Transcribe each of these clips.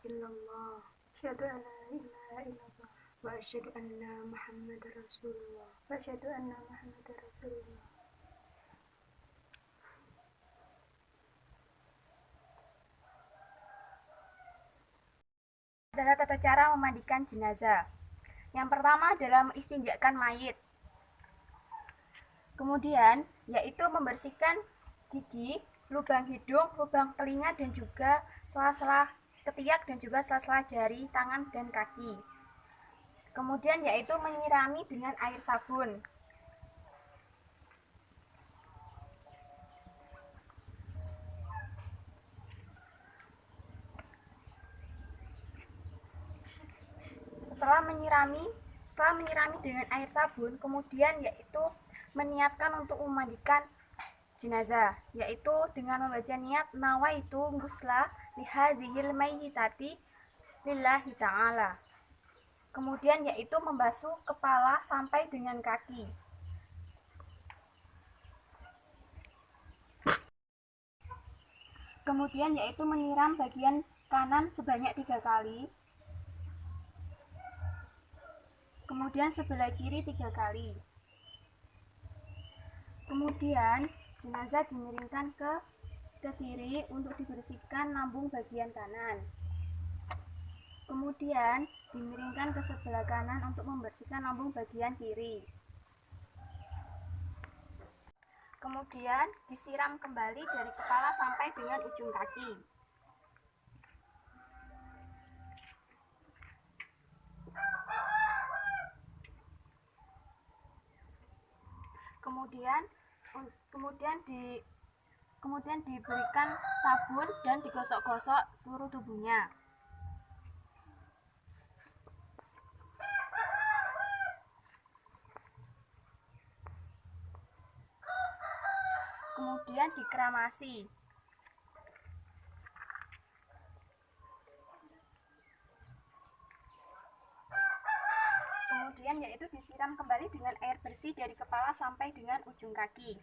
illallah, asyhadu an la ilaha illallah, wa asyhadu anna Muhammadar Rasulullah, wa asyhadu anna Muhammadar Rasulullah. Adalah tata cara memandikan jenazah. Yang pertama adalah mengistinjakan mayit. Kemudian yaitu membersihkan gigi, lubang hidung, lubang telinga, dan juga sela-sela ketiak dan juga sela-sela jari tangan dan kaki. Kemudian yaitu menyirami dengan air sabun. Setelah menyirami dengan air sabun, kemudian yaitu meniatkan untuk memandikan jenazah, yaitu dengan membaca niat nawaitu ghusla lihadzihil mayyitati lillahi ta'ala. Kemudian yaitu membasuh kepala sampai dengan kaki. Kemudian yaitu menyiram bagian kanan sebanyak 3 kali. Kemudian sebelah kiri 3 kali. Kemudian jenazah dimiringkan ke kiri untuk dibersihkan lambung bagian kanan. Kemudian dimiringkan ke sebelah kanan untuk membersihkan lambung bagian kiri. Kemudian disiram kembali dari kepala sampai dengan ujung kaki. Kemudian diberikan sabun dan digosok-gosok seluruh tubuhnya. Kemudian dikremasi. Kemudian yaitu disiram kembali dengan air bersih dari kepala sampai dengan ujung kaki.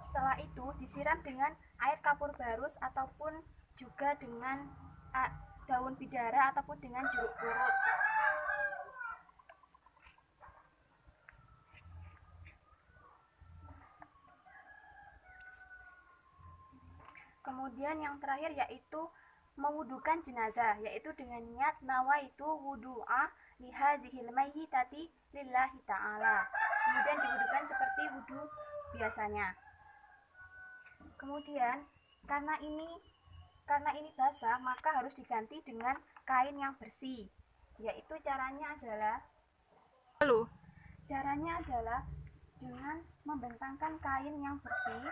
Setelah itu disiram dengan air kapur barus ataupun juga dengan daun bidara ataupun dengan jeruk purut. Kemudian yang terakhir yaitu mewudukan jenazah, yaitu dengan niat nawaitu wudu'a lihadzihil mayyitati lillahi ta'ala. Kemudian diwudukan seperti wudu biasanya. Kemudian karena ini basah, maka harus diganti dengan kain yang bersih. Yaitu caranya adalah dengan membentangkan kain yang bersih.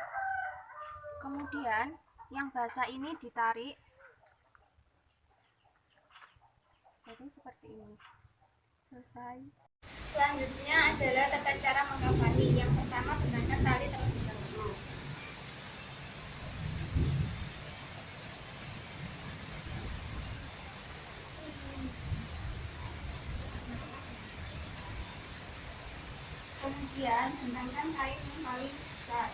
Kemudian yang basah ini ditarik. Jadi seperti ini. Selesai. Selanjutnya adalah tata cara mengkafani. Yang pertama, gunakan tali terlebih dahulu. Kemudian bentangkan kain yang paling besar.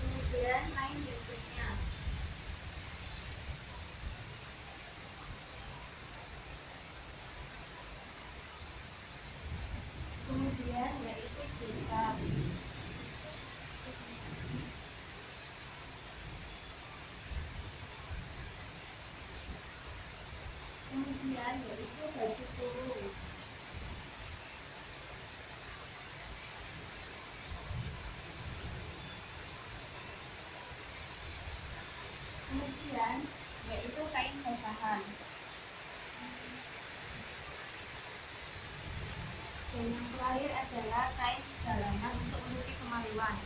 Kemudian kain berikutnya. Kemudian yaitu jilbab. Kemudian yaitu baju kurung. Kemudian yaitu kain basahan. Dan yang terakhir adalah kain dalaman untuk menutupi kemaluan.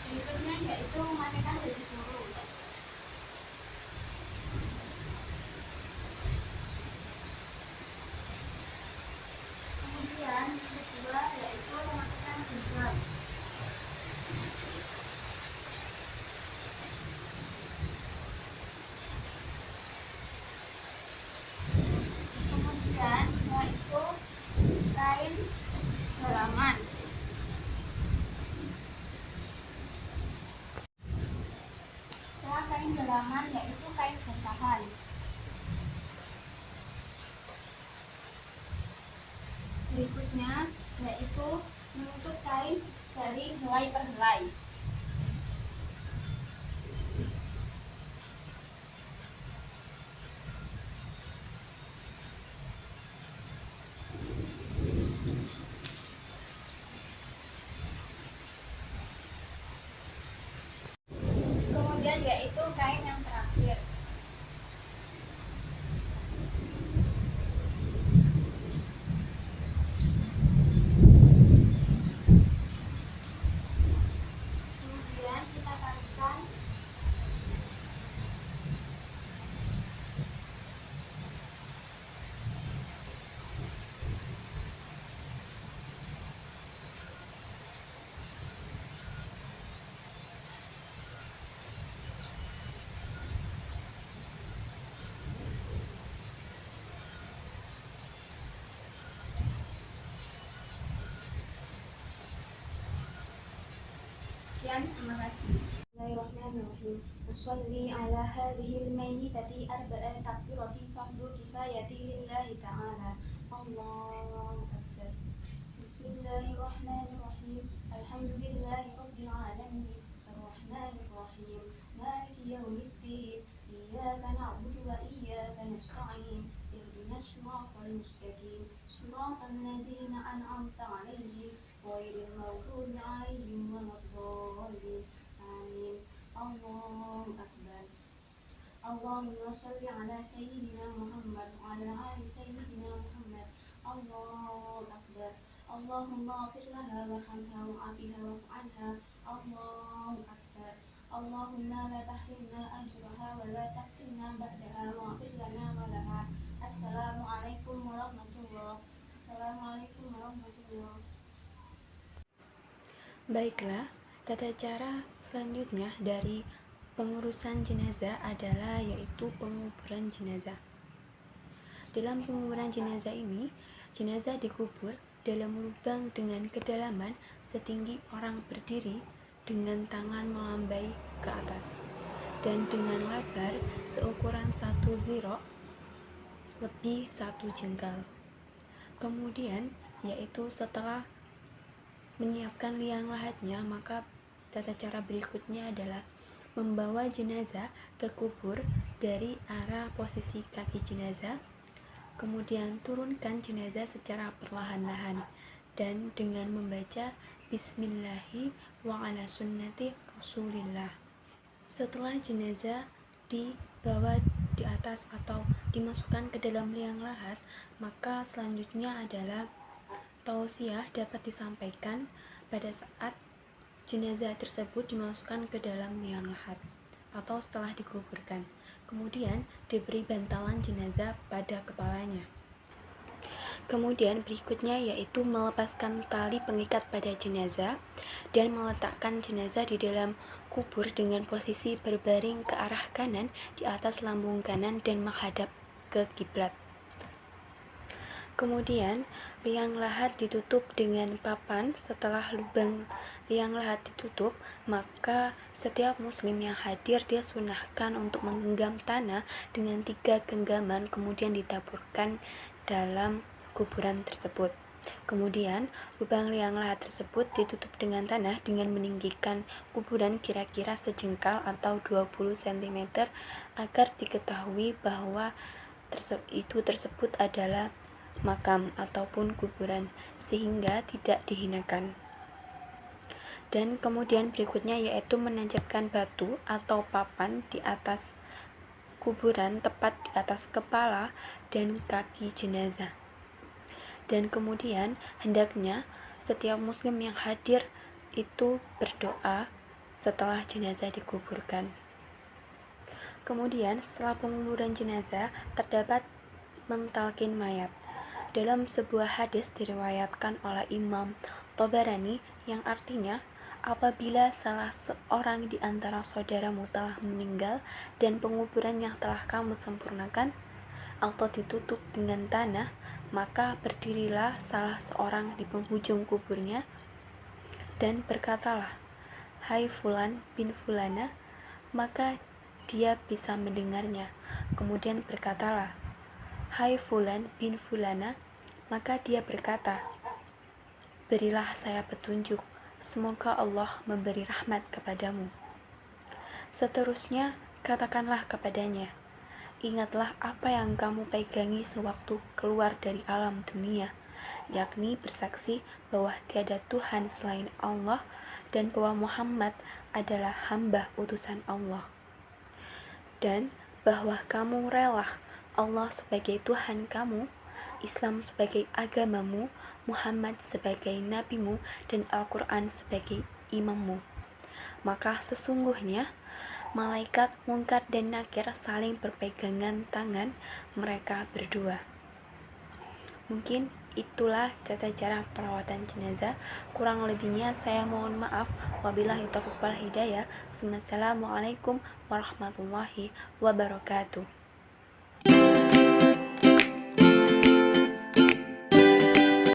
Berikutnya yaitu memakai baju kurung. Berikutnya yaitu menutup kain dari helai per helai. Kemudian yaitu kain yang terakhir. Kemudian kita tarikan sekian, terima kasih. Bismillahirrahmanirrahim. Usolli ala hadhil mayyitati arba'a takbirati fardu kifayati lillahi ta'ala. Allahu akbar. Bismillahirrahmanirrahim. Alhamdulillahi rabbil alamin. Arrahmanirrahim. Maliki yaumiddin. Iyyaka na'budu wa iyyaka nasta'in. Ihdinas siratal mustaqim. Siratal ladzina an'amta 'alaihim ghairil maghdubi 'alaihim waladdallin. Amin. Allahu akbar. Allahumma shalli ala sayyidina Muhammad wa ala ali sayyidina Muhammad. Allahu akbar. Allahumma ighfir laha warhamha wa'afiha wa'fu anha. Allahu akbar. Allahumma la tahrimna ajraha wa la taftinna ba'daha wa'ghfir lana wa laha. Assalamualaikum warahmatullahi. Assalamualaikum warahmatullahi. Baiklah, tata cara selanjutnya dari pengurusan jenazah adalah yaitu penguburan jenazah. Dalam penguburan jenazah ini, jenazah dikubur dalam lubang dengan kedalaman setinggi orang berdiri dengan tangan melambai ke atas dan dengan lebar seukuran 1 ziro lebih 1 jengkal. Kemudian yaitu setelah menyiapkan liang lahatnya, maka tata cara berikutnya adalah membawa jenazah ke kubur dari arah posisi kaki jenazah, kemudian turunkan jenazah secara perlahan-lahan dan dengan membaca Bismillahi wa ala sunnati Rasulillah. Setelah jenazah dibawa di atas atau dimasukkan ke dalam liang lahat, maka selanjutnya adalah tausiah dapat disampaikan pada saat jenazah tersebut dimasukkan ke dalam liang lahat atau setelah dikuburkan. Kemudian diberi bantalan jenazah pada kepalanya. Kemudian berikutnya yaitu melepaskan tali pengikat pada jenazah dan meletakkan jenazah di dalam kubur dengan posisi berbaring ke arah kanan di atas lambung kanan dan menghadap ke kiblat. Kemudian liang lahat ditutup dengan papan. Setelah lubang liang lahat ditutup, maka setiap muslim yang hadir disunahkan untuk menggenggam tanah dengan 3 genggaman, kemudian ditaburkan dalam kuburan tersebut. Kemudian lubang liang lahat tersebut ditutup dengan tanah dengan meninggikan kuburan kira-kira sejengkal atau 20 cm agar diketahui bahwa itu tersebut adalah makam ataupun kuburan sehingga tidak dihinakan. Dan kemudian berikutnya yaitu menancapkan batu atau papan di atas kuburan tepat di atas kepala dan kaki jenazah. Dan kemudian hendaknya setiap muslim yang hadir itu berdoa setelah jenazah dikuburkan. Kemudian setelah penguburan jenazah terdapat mentalkin mayat. Dalam sebuah hadis diriwayatkan oleh Imam Tabarani yang artinya, apabila salah seorang di antara saudaramu telah meninggal dan penguburan yang telah kamu sempurnakan atau ditutup dengan tanah, maka berdirilah salah seorang di penghujung kuburnya dan berkatalah, "Hai Fulan bin Fulana," maka dia bisa mendengarnya. Kemudian berkatalah, "Hai Fulan bin Fulana," Maka dia berkata, "Berilah saya petunjuk, semoga Allah memberi rahmat kepadamu." Seterusnya, katakanlah kepadanya, "Ingatlah apa yang kamu pegangi sewaktu keluar dari alam dunia, yakni bersaksi bahwa tiada Tuhan selain Allah dan bahwa Muhammad adalah hamba utusan Allah. Dan bahwa kamu rela Allah sebagai Tuhan kamu, Islam sebagai agamamu, Muhammad sebagai nabimu, dan Al-Quran sebagai imammu. Maka sesungguhnya malaikat Munkar dan Nakir saling berpegangan tangan mereka berdua." Mungkin itulah tata cara perawatan jenazah. Kurang lebihnya saya mohon maaf. Wabillahi taufiq wal hidayah. Wassalamualaikum warahmatullahi wabarakatuh.